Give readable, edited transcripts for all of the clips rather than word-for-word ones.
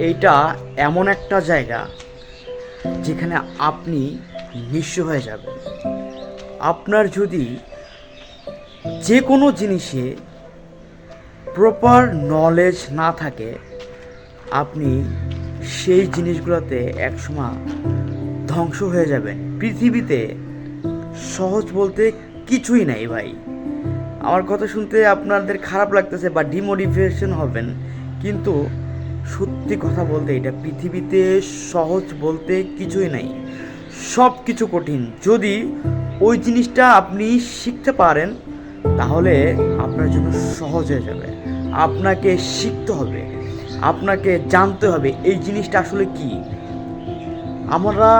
এইটা এমন একটা জায়গা যেখানে আপনি নিঃস্ব হয়ে যাবেন। আপনার যদি যে কোনো জিনিসে প্রপার নলেজ না থাকে, আপনি সেই জিনিসগুলোতে একসময় ধ্বংস হয়ে যাবেন। পৃথিবীতে সহজ বলতে কিছুই নাই ভাই। আমার কথা শুনতে আপনাদের খারাপ লাগতেছে বা ডিমোটিভেশন হবেন, কিন্তু সত্যি কথা বলতে এটা পৃথিবীতে সহজ বলতে কিছুই নাই, সব কিছু কঠিন। যদি ওই জিনিসটা আপনি শিখতে পারেন তাহলে আপনার জন্য সহজ হয়ে যাবে। আপনাকে শিখতে হবে, আপনাকে জানতে হবে এই জিনিসটা আসলে কি। আমরা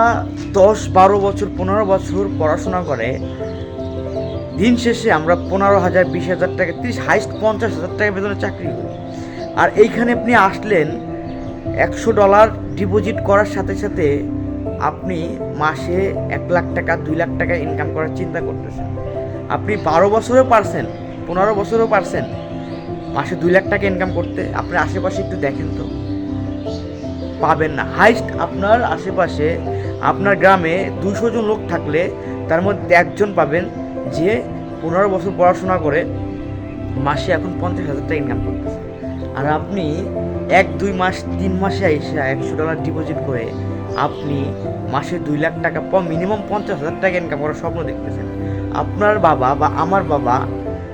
10-12 বছর 15 বছর পড়াশোনা করে দিন শেষে আমরা 15,000 20,000 টাকা 30 হাইস্ট 50,000 টাকা বেতনে চাকরি করি। আর এইখানে আপনি আসলেন $100 ডিপোজিট করার সাথে সাথে আপনি মাসে 1 লাখ টাকা 2 লাখ টাকা ইনকাম করার চিন্তা করতেছেন। আপনি 12 বছরেও পারছেন, 15 বছরেও পারছেন মাসে 2 লাখ টাকা ইনকাম করতে। আপনি আশেপাশে একটু দেখেন তো, পাবেন না। হাইস্ট আপনার আশেপাশে আপনার গ্রামে 200 জন লোক থাকলে তার মধ্যে একজন পাবেন যে 15 বছর পড়াশোনা করে মাসে এখন 50,000 টাকা ইনকাম করতেছে। আর আপনি 1-2 মাস 3 মাসে এসে $100 ডিপোজিট করে আপনি মাসে 2 লাখ টাকা মিনিমাম 50,000 টাকা ইনকাম করার স্বপ্ন দেখতেছেন। আপনার বাবা বা আমার বাবা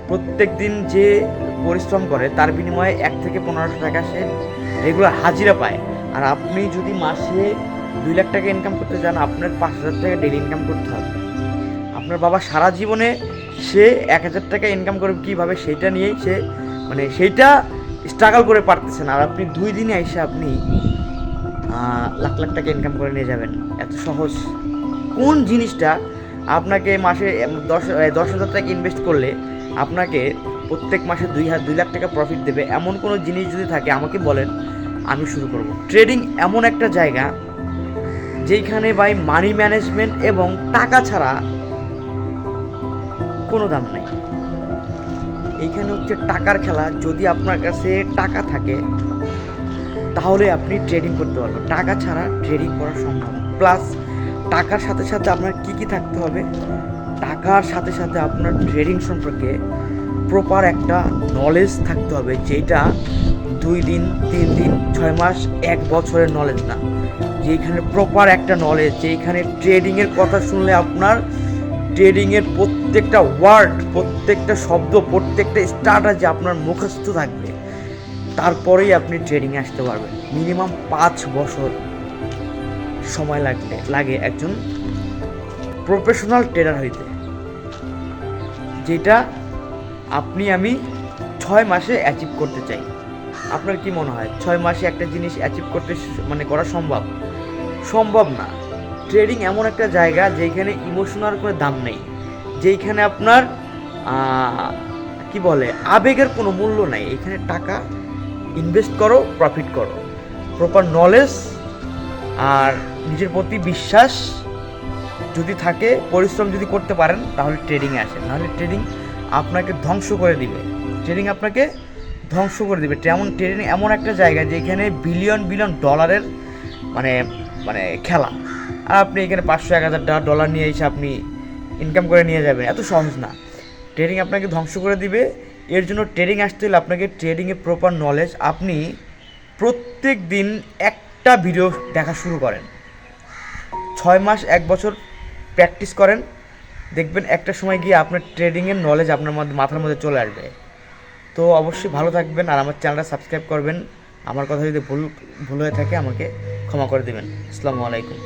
প্রত্যেক দিন যে পরিশ্রম করে তার বিনিময়ে 1 থেকে 1500 টাকা সে রেগুলার হাজিরা পায়। আর আপনি যদি মাসে 2 লাখ টাকা ইনকাম করতে চান, আপনার 5,000 টাকা ডেলি ইনকাম করতে হবে। আপনার বাবা সারা জীবনে সে 1,000 টাকা ইনকাম করে কীভাবে সেইটা নিয়েই সে সেইটা স্ট্রাগল করে পারতেছেন। আর আপনি 2 দিনে এসে আপনি লাখ লাখ টাকা ইনকাম করে নিয়ে যাবেন, এত সহজ? কোন জিনিসটা আপনাকে মাসে 10,000 টাকা ইনভেস্ট করলে আপনাকে প্রত্যেক মাসে 2 লাখ টাকা প্রফিট দেবে, এমন কোনো জিনিস যদি থাকে আমাকে বলেন, আমি শুরু করব। ট্রেডিং এমন একটা জায়গা যেখানে ভাই মানি ম্যানেজমেন্ট এবং টাকা ছাড়া কোনো দাম নেই। এইখানে হচ্ছে টাকার খেলা। যদি আপনার কাছে টাকা থাকে তাহলে আপনি ট্রেডিং করতে পারবেন, টাকা ছাড়া ট্রেডিং করা সম্ভব। প্লাস টাকার সাথে সাথে আপনার কি থাকতে হবে, টাকার সাথে সাথে আপনার ট্রেডিং সম্পর্কে প্রপার একটা নলেজ থাকতে হবে, যেটা 2 দিন 3 দিন 6 মাস 1 বছরের নলেজ না, যেখানে প্রপার একটা নলেজ, যেখানে ট্রেডিংয়ের কথা শুনলে আপনার ট্রেডিংয়ের প্রত্যেকটা ওয়ার্ড, প্রত্যেকটা শব্দ, প্রত্যেকটা স্ট্র্যাটেজি আপনার মুখস্থ থাকবে। তারপরেই আপনি ট্রেডিংয়ে আসতে পারবেন। মিনিমাম 5 বছর সময় লাগে একজন প্রফেশনাল ট্রেডার হইতে, যেটা আমি 6 মাসে অ্যাচিভ করতে চাই। আপনার কি মনে হয় 6 মাসে একটা জিনিস অ্যাচিভ করতে করা সম্ভব না। ট্রেডিং এমন একটা জায়গা যেখানে ইমোশনাল কোনো দাম নেই, যেখানে আপনার আবেগের কোনো মূল্য নাই। এখানে টাকা ইনভেস্ট করো, প্রফিট করো, প্রপার নলেজ আর নিজের প্রতি বিশ্বাস যদি থাকে, পরিশ্রম যদি করতে পারেন, তাহলে ট্রেডিংয়ে আসেন। নাহলে ট্রেডিং আপনাকে ধ্বংস করে দিবে। ট্রেডিং এমন একটা জায়গা যেখানে বিলিয়ন ডলারের খেলা। আর আপনি এখানে 500-1,000 ডলার নিয়ে এসে আপনি ইনকাম করে নিয়ে যাবেন, এত সহজ না। ট্রেডিং আপনাকে ধ্বংস করে দিবে। এর জন্য ট্রেডিং আসতে হলে আপনাকে ট্রেডিংয়ের প্রপার নলেজ, আপনি প্রত্যেক দিন একটা ভিডিও দেখা শুরু করেন, 6 মাস 1 বছর প্র্যাকটিস করেন, দেখবেন একটা সময় গিয়ে আপনার ট্রেডিংয়ের নলেজ আপনার মাথার মধ্যে চলে আসবে। তো অবশ্যই ভালো থাকবেন আর আমার চ্যানেলটা সাবস্ক্রাইব করবেন। আমার কথা যদি ভুল হয়ে থাকে আমাকে ক্ষমা করে দেবেন। আসসালামু আলাইকুম।